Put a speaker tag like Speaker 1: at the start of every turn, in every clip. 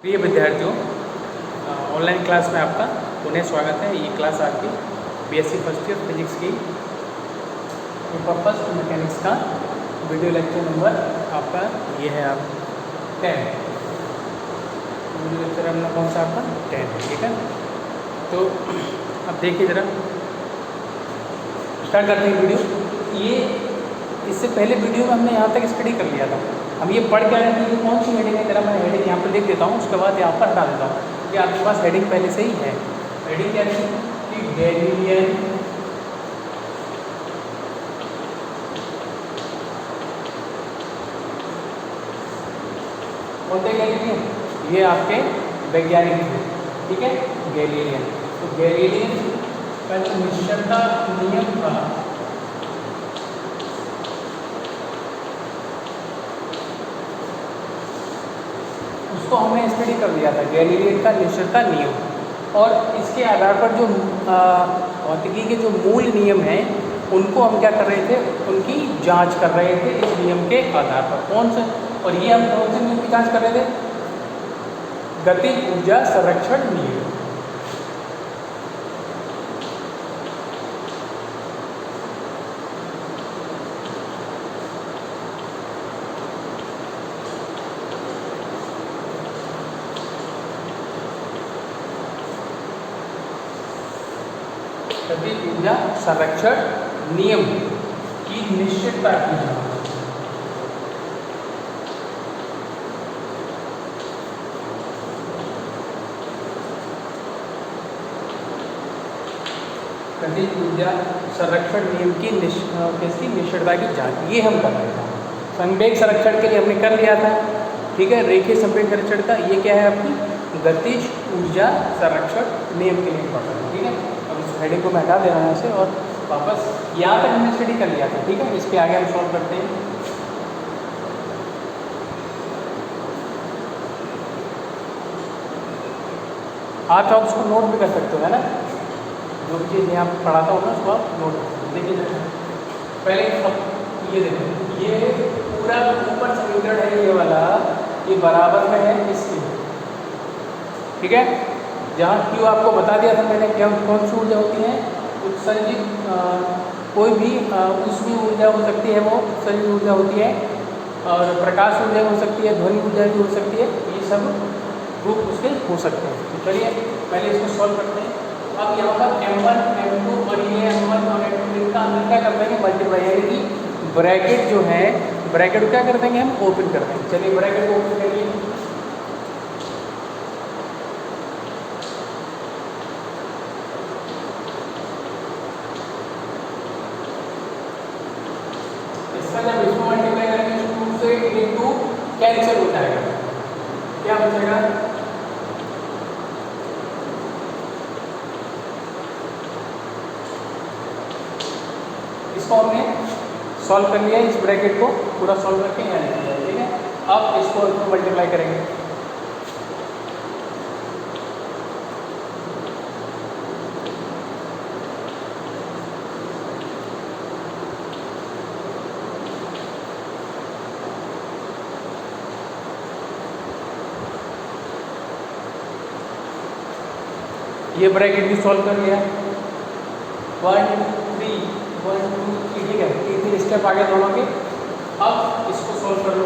Speaker 1: प्रिय विद्यार्थियों, online class में आपका पुनः स्वागत है। ये क्लास आपकी बीएससी फर्स्ट ईयर फिजिक्स की पर्पस मैकेनिक्स का वीडियो लेक्चर नंबर आपका ये है। आप 10 वीडियो लेक्चर अपना कौन सा आपका 10 है, ठीक है। तो अब देखिए ज़रा स्टार्ट करते हैं वीडियो। ये इससे पहले वीडियो में हमने यहाँ तक स्टडी कर लिया था। हम ये पढ़ के आए थे कि कौन सी हेडिंग है। जरा मैं हेडिंग यहाँ पर लिख देता हूँ, उसके बाद यहाँ पर हटा देता हूँ कि आपके पास हेडिंग पहले से ही है। हेडिंग क्या है कि गैलीलियन होते गैलीलियन, ये आपके वैज्ञानिक थे, ठीक है। गैलीलियन, तो गैलीलियन का जो निश्चलता नियम था उसको हमने स्टडी कर लिया था, गैलीलियन का निश्चलता नियम। और इसके आधार पर जो भौतिकी के जो मूल नियम हैं उनको हम क्या कर रहे थे, उनकी जांच कर रहे थे इस नियम के आधार पर। कौन से, और ये हम कौन से नियम की जांच कर रहे थे? गतिज ऊर्जा संरक्षण नियम। गतिज ऊर्जा संरक्षण नियम की निश्चितता की जांच। गतिज ऊर्जा संरक्षण नियम की किसकी निश्चितता की जांच, ये हम कर रहे थे। संवेग संरक्षण के लिए हमने कर लिया था, ठीक है। रेखीय संवेग संरक्षण का ये क्या है आपकी गतिज ऊर्जा संरक्षण नियम के लिए पढ़ रहे हैं, ठीक है। अब इस हेडिंग को मैं हटा दे रहा हूँ ऐसे, और वापस यहाँ तक हमने स्टडी कर लिया था, ठीक है। इसके आगे हम सॉल्व करते हैं। आप चाहो उसको नोट भी कर सकते हो, है ना। जो भी चीज़ यहाँ पढ़ाता हूँ ना उसको आप नोट कर सकते हो। देखिए पहले ये देखो, ये पूरा ऊपर समीकरण है ये वाला, ये बराबर में है इसके, ठीक है। जहाँ क्यों आपको बता दिया था मैंने, क्या कौन सी ऊर्जा होती है उत्सर्जित, कोई भी ऊष्मीय ऊर्जा हो सकती है, वो उत्सर्जित ऊर्जा होती है। और प्रकाश ऊर्जा हो सकती है, ध्वनि ऊर्जा भी हो सकती है, ये सब रूप उसके हो सकते हैं। तो चलिए पहले इसको सॉल्व करते हैं। अब यहाँ पर M1 M2 और ये M1 और M2 इनका अंदर क्या कर देंगे, मल्टीप्लाई, यानी कि ब्रैकेट जो है, ब्रैकेट को क्या कर देंगे हम, ओपन कर देंगे। चलिए ब्रैकेट को ओपन करिए। इसका जब इसको मल्टीप्लाई करेंगे 2 से इंटू कैंसिल हो जाएगा, क्या बचेगा, इसको हमने सॉल्व कर लिया। इस ब्रैकेट को पूरा सॉल्व करके यहाँ लिख दिया, ठीक है। अब इसको मल्टीप्लाई करेंगे, ये ब्रैकेट भी सॉल्व कर लिया। 1 2 3, ठीक है। 3 स्टेप आगे दोनों के। अब इसको सॉल्व कर लो।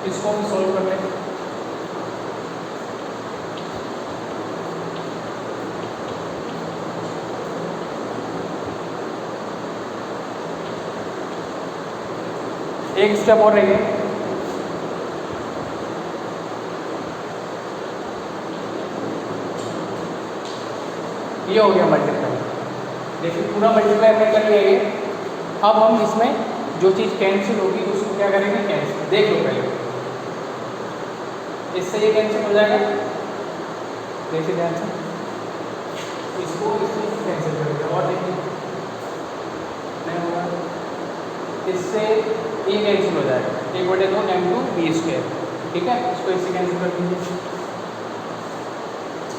Speaker 1: इसको भी सॉल्व कर लें। एक स्टेप और रह गया, ये हो गया मल्टीप्लाई। देखिए पूरा मल्टीप्लाई हमने कर लिया ये। अब हम इसमें जो चीज़ कैंसिल होगी उसको क्या करेंगे, कैंसिल। देख लो पहले, इससे ये कैंसिल हो जाएगा, देखिए ध्यान से, इसको इससे कैंसिल करेंगे और देखिए नहीं होगा। इससे ये कैंसिल हो जाएगा, 1/2 m2v²। ठीक है, इसको इससे कैंसिल कर दीजिए।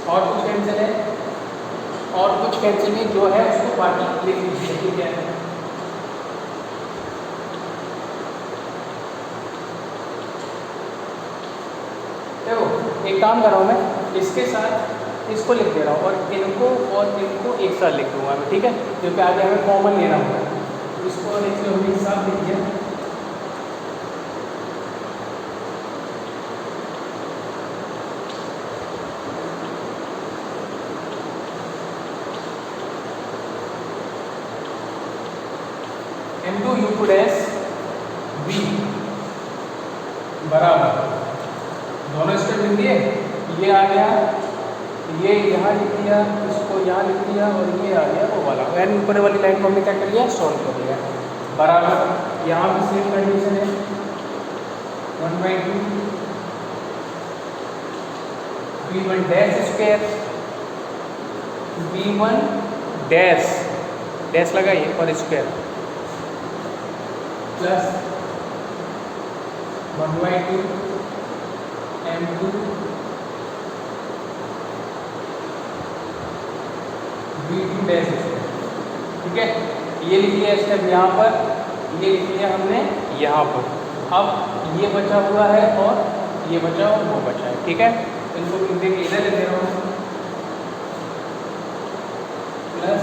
Speaker 1: और कुछ कैंसिल है, और कुछ कैंसिल नहीं, जो है उसको बाकी लिख लीजिए। ठीक है, देखो एक काम कर रहा हूँ मैं, इसके साथ इसको लिख दे रहा हूँ और इनको एक साथ लिख दूंगा मैं। ठीक है, क्योंकि आगे हमें कॉमन लेना होगा। इसको हमने एक साथ लिख दिया, m2u2' बराबर, दोनों स्टेप लिख दिए, ये आ गया, ये यहाँ लिख दिया, इसको यहाँ लिख दिया, और ये आ गया वो वाला, एन ऊपर वाली लाइन को हमने क्या कर लिया, सॉल्व कर लिया। बराबर यहाँ भी सेम कंडीशन है, 1/2 v1 dash square, v1 dash लगाइए और square, plus 1/2 m2 v2 dash square. ठीक है, ये लिख लिया स्टेप यहाँ पर, ये लिख लिया हमने यहाँ पर। अब ये बचा हुआ है और ये बचा और वो बचा है। ठीक है, इनको देखिए इधर लिख दे रहा हूँ, प्लस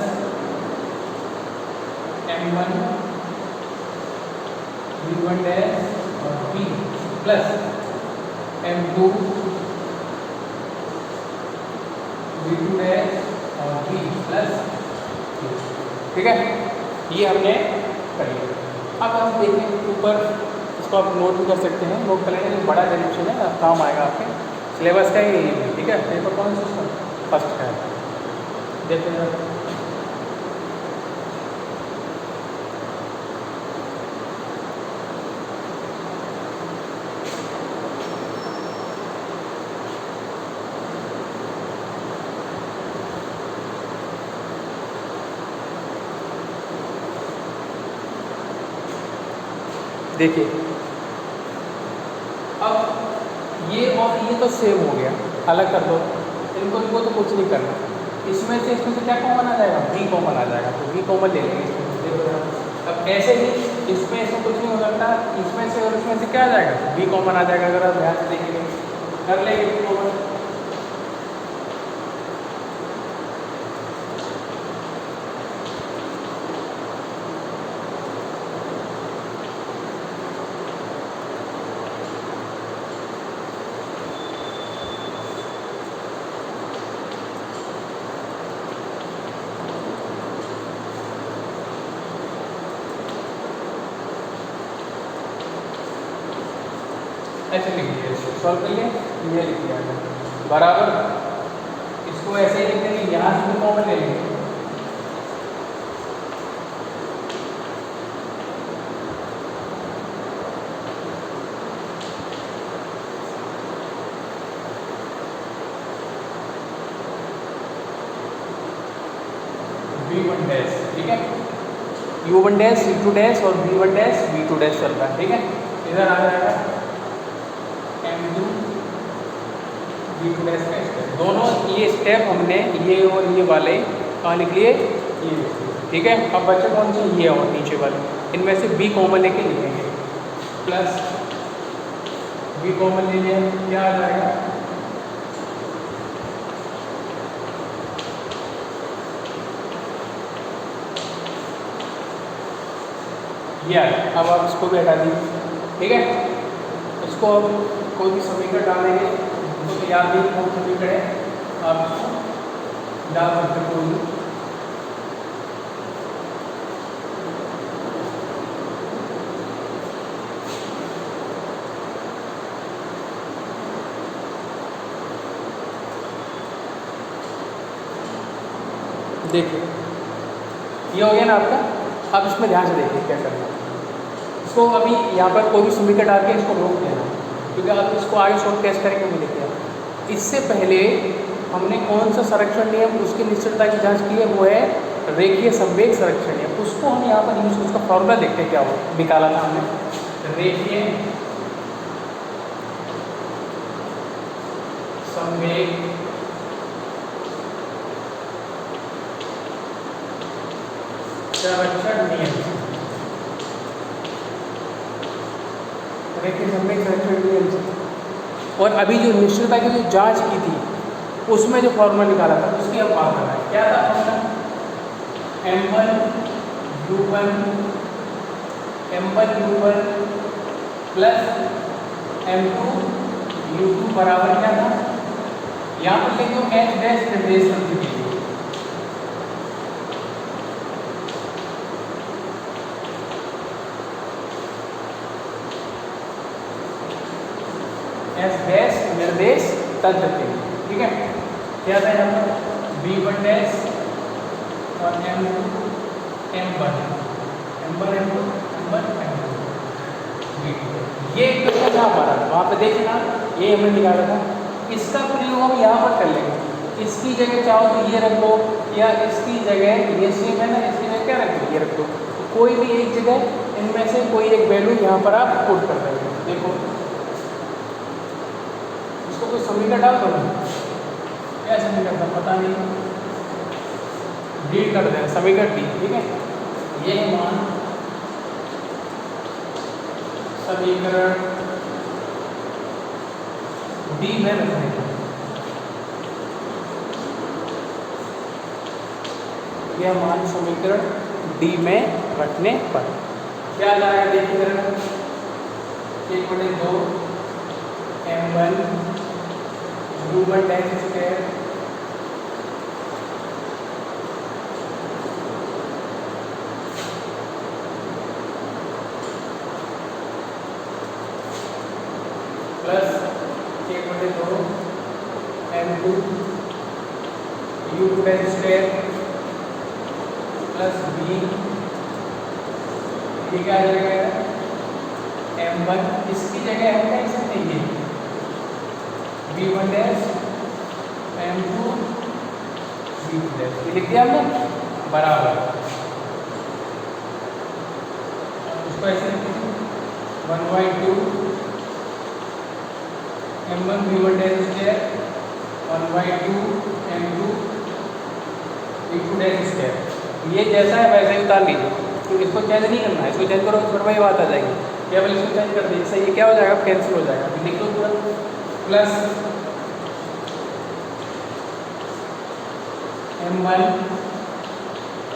Speaker 1: m1 v1 डैश और v plus m2 v2 dash और v प्लस। ठीक है, ये हमने कर लिया। अब हम देखें ऊपर, इसको आप नोट भी कर सकते हैं, नोट कर लेंगे, बड़ा डेरिवेशन है, अब काम आएगा आपके सिलेबस का ही। ठीक है, पेपर कौन सा, फर्स्ट है, देखते हैं। देखिए अब ये और ये तो सेव हो गया, अलग कर दो इनको तो कुछ नहीं करना। इसमें से क्या कॉमन आ जाएगा, v कॉमन आ जाएगा, तो v कॉमन ले लेंगे इसमें। अब ऐसे ही इसमें ऐसा कुछ नहीं हो सकता, इसमें से और इसमें से क्या आ जाएगा, v कॉमन आ जाएगा। अगर आप ध्यान से देखेंगे, कर लेंगे v कॉमन, ऐसे लिख दिया, इसको सॉल्व कर लिया, ये लिख दिया बराबर। इसको ऐसे ही लिख देंगे, यहाँ से भी कॉमन ले लेंगे, v1 डैश। ठीक है, u1 डैश v2 डैश और v1 डैश v2 डैश चल रहा है। ठीक है, इधर आ जाएगा m2 v2 डैश का स्टेप। दोनों ये स्टेप हमने ये और ये वाले कहाँ लिख लिए, ये। ठीक है, अब बच्चे कौन से, ये और नीचे वाले, इनमें से b कॉमन लेके लिखेंगे, प्लस b कॉमन ले लिया, क्या आ जाएगा, ये। अब आप इसको भी हटा दीजिए। ठीक है, इसको अब कोई भी समीकरण डालेंगे तो याद नहीं कौन समीकरण है, आप इसको डाल सकते हो कोई भी। देखिए ये हो गया ना आपका। अब इसमें ध्यान से देखिए क्या करना है। इसको अभी यहाँ पर कोई भी समीकरण डाल के इसको रोक देना, क्योंकि आप इसको आगे सॉल्व कैसे करेंगे वो देखिए। इससे पहले हमने कौन सा संरक्षण नियम उसकी निश्चितता की जांच की है, वो है रेखीय संवेग संरक्षण है, उसको हम यहाँ पर यूज, उसका फॉर्मूला देखते हैं क्या हो निकाला था हमने। रेखीय संवेग संरक्षण नियम, रेखीय संवेग संरक्षण नियम से। और अभी जो निश्चितता की जो जांच की थी उसमें जो फॉर्मूला निकाला था उसकी अब बात कर रहे हैं। क्या था फॉर्मूला? m1 प्लस m2 बराबर क्या था? यहाँ पर लिख दो h डैश निर्देश के लिए, एस डैश निर्देश तंत्र के लिए, ठीक है। क्या था यहाँ पर? v1 डैश और m2 m1 m2 ये क्वेश्चन था हमारा, वहाँ पे देखना ये हमने निकाला था। इसका प्रयोग हम यहाँ पर कर लेंगे। इसकी जगह चाहो तो ये रख दो, या इसकी जगह ये सेम है ना, इसकी जगह क्या रख दो, ये रख दो। कोई भी एक जगह इनमें से कोई एक वैल्यू यहाँ पर आप पुट कर देंगे। देखो इसको कोई समीकरण डाल दो, क्या समीकरण था पता नहीं, डी कर दें, समीकरण डी, ठीक है। ये मान समीकरण डी में रखने का, यह मान समीकरण डी में रखने पर क्या आ जाएगा? देखिए जरा, 1/2 m1 u1 dash square plus 1/2 m2 u2 dash square plus b, ये क्या आ जाएगा? m1 इसकी जगह हम क्या लिख सकते हैं, ये v1 dash m2 v2 dash, ये लिख दिया हमने बराबर। उसको ऐसे लिख दीजिए 1/2 m1 v1 dash square 1/2 m2 v2 dash square. ये जैसा है वैसे ही उतार लीजिए, तो इसको चेंज नहीं करना है। इसको चेंज करो तो फिर वही बात आ जाएगी। केवल इसको चेंज कर दीजिए, इससे ये क्या हो जाएगा? कैंसिल हो जाएगा। तो लिख दो पूरा plus m1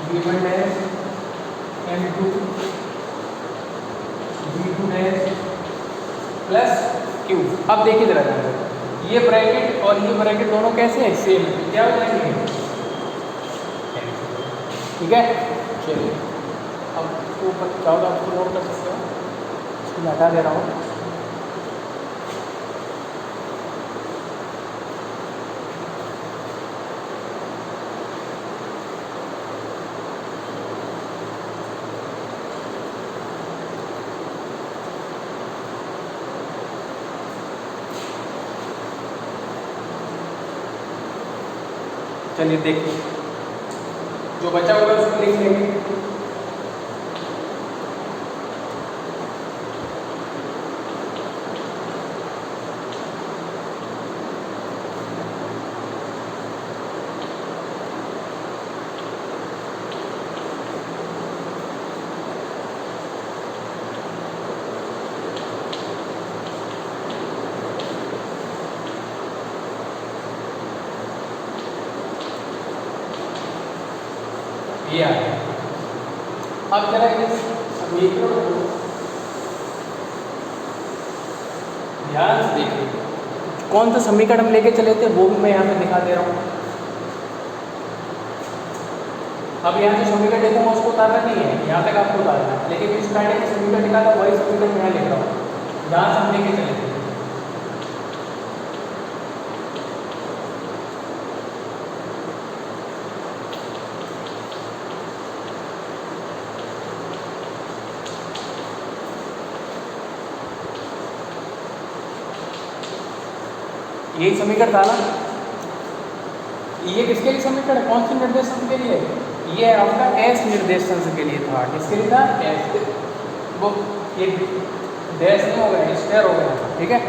Speaker 1: v1 dash m2 v2 dash plus q। अब देखिए जरा, ये ब्रैकेट और ये ब्रैकेट दोनों कैसे हैं? सेम है। क्या हो जाएंगे? ठीक है। चलिए अब ऊपर चाहो तो आपको नोट कर सकते हो, इसको मैं हटा दे रहा हूँ। चलिए देखिए, जो बचा होगा उसको लिख लेंगे। ये आ गया। अब जरा इस समीकरण को ध्यान से देखिए, कौन सा समीकरण हम लेके चले थे वो भी मैं यहाँ पे दिखा दे रहा हूँ। अब यहाँ जो समीकरण देखा मैं उसको उतारना नहीं है, यहाँ तक आपको उतारना है, लेकिन जो स्टार्टिंग में समीकरण लिखा था वही समीकरण यहाँ लिख रहा हूँ जहाँ से हम लेके चले थे। यही समीकरण था ना, ये किसके लिए समीकरण है? कौन से निर्देशांक के लिए? ये आपका एस निर्देश तंत्र के लिए था। किसके लिए था? एस। वो ये डैश नहीं हो गया, स्क्वायर हो गया, ठीक है।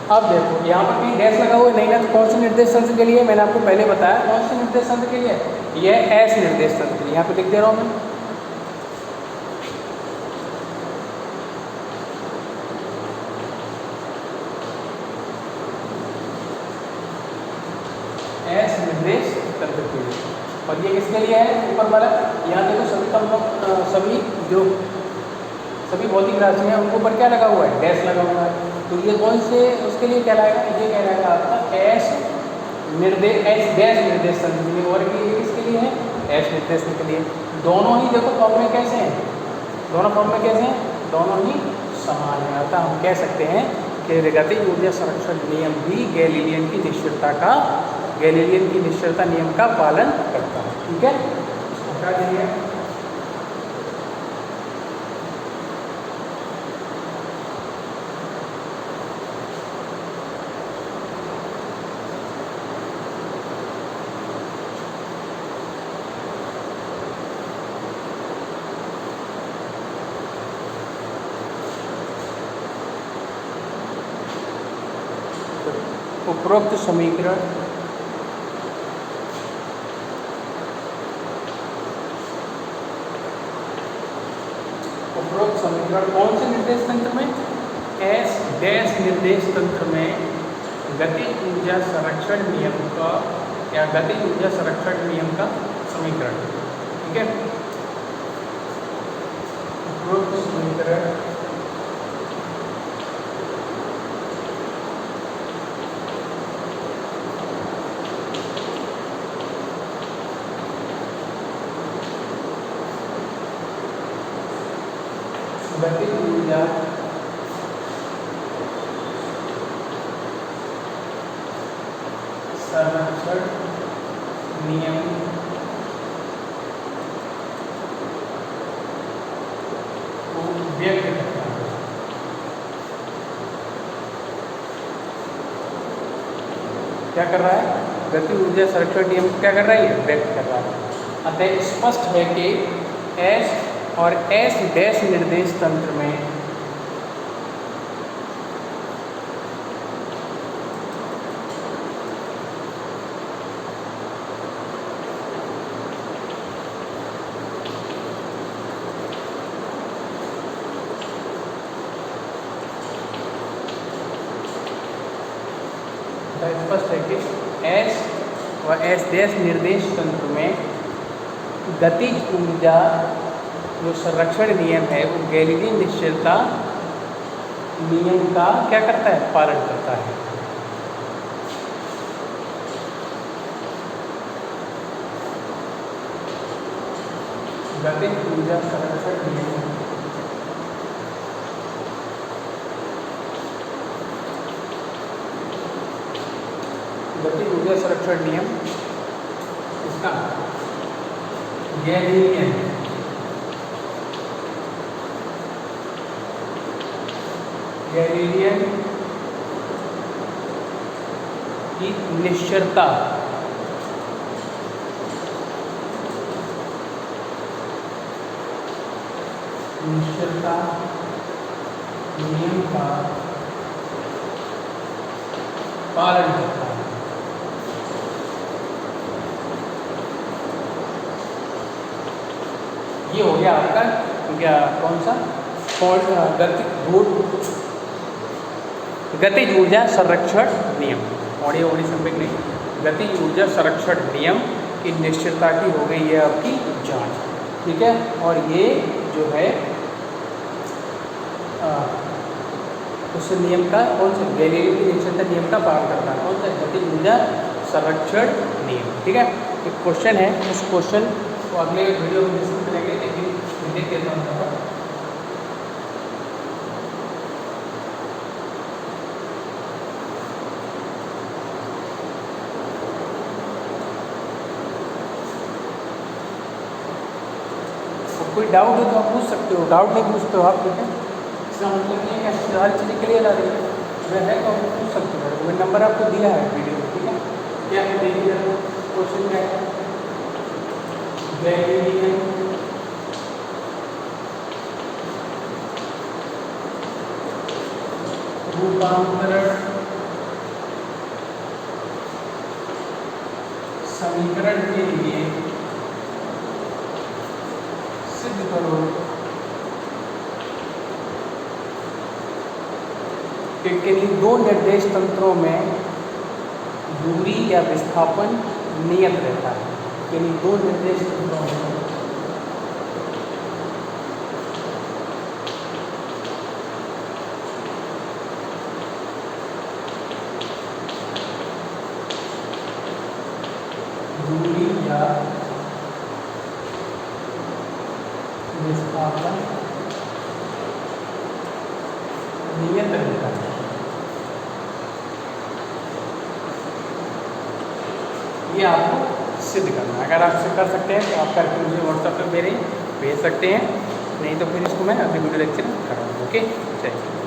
Speaker 1: अब देखो यहाँ पर कहीं डैश लगा हुआ नहीं ना, तो कौन से निर्देश तंत्र के लिए? मैंने आपको पहले बताया कौन से निर्देश तंत्र के लिए, ये एस निर्देश तंत्र के लिए। यहाँ पे लिख दे रहा हूँ मैं, एस निर्देश तंत्र के लिए। और ये किसके लिए है? ऊपर वाला यहाँ देखो, सभी जो सभी भौतिक राशि हैं उनके ऊपर क्या लगा हुआ है? डैश लगा हुआ है। तो ये कौन से उसके लिए कहलाएगा? ये कहलाएगा आपका एस डैश निर्देश तंत्र के लिए। और ये किसके लिए है? एस निर्देश तंत्र के लिए। दोनों ही देखो फॉर्म में कैसे हैं? दोनों फॉर्म में कैसे हैं? दोनों ही समान है। अतः हम कह सकते हैं कि गतिज ऊर्जा संरक्षण नियम भी गैलीलियन की निश्चलता नियम का पालन करता है, ठीक है। इसको क्या देंगे? उपरोक्त समीकरण कौन से निर्देश तंत्र में? एस डैश निर्देश तंत्र में गतिज ऊर्जा संरक्षण नियम का या गतिज ऊर्जा संरक्षण नियम का समीकरण, ठीक है। उपरोक्त समीकरण गतिज ऊर्जा संरक्षण नियम को व्यक्त करता है। क्या कर रहा है? गतिज ऊर्जा संरक्षण नियम क्या कर रहा है? व्यक्त कर रहा है। अतः स्पष्ट है कि एस और एस डैश निर्देश तंत्र में स्पष्ट है कि एस और एस डैश निर्देश तंत्र में गतिज ऊर्जा जो संरक्षण नियम है वो गैलीलियन निश्चलता नियम का क्या करता है? पालन करता है। गतिज ऊर्जा संरक्षण नियम गतिज ऊर्जा संरक्षण नियम इसका गैलीलियन की निश्चलता नियम का पालन करता है। ये हो गया आपका क्या कौन सा गतिज ऊर्जा संरक्षण नियम। ओडी संवेग नहीं, गतिज ऊर्जा संरक्षण नियम की निश्चितता की हो गई है आपकी जांच, ठीक है। और ये जो है उस नियम का कौन सा गैलीलियो की निश्चितता नियम का पालन करता है, कौन सा गतिज ऊर्जा संरक्षण नियम, ठीक है। एक क्वेश्चन है, उस क्वेश्चन को अगले वीडियो में डिस्कस करेंगे, लेकिन देख लेता हूँ। कोई डाउट हो तो आप पूछ सकते हो, डाउट नहीं पूछते हो आप, ठीक है। इसका मतलब नहीं है कि हर चीज़ क्लियर आ रही है, अगर है तो आप पूछ सकते हो। मैं नंबर आपको दिया है वीडियो में, ठीक है। क्या है देखिए। क्वेश्चन क्या है, गैलीलियन रूपांतरण समीकरण के लिए सिद्ध करो कि किन्हीं दो निर्देश तंत्रों में दूरी या विस्थापन नियत रहता है। किन्हीं दो निर्देश तंत्रों में दूरी या विस्थापन नियत रहता है। ये आपको सिद्ध करना है। अगर आप इसे कर सकते हैं तो आप करके मुझे व्हाट्सएप पे मेरे भेज सकते हैं, नहीं तो फिर इसको मैं अगले वीडियो लेक्चर में कराऊंगा। ओके, चलिए।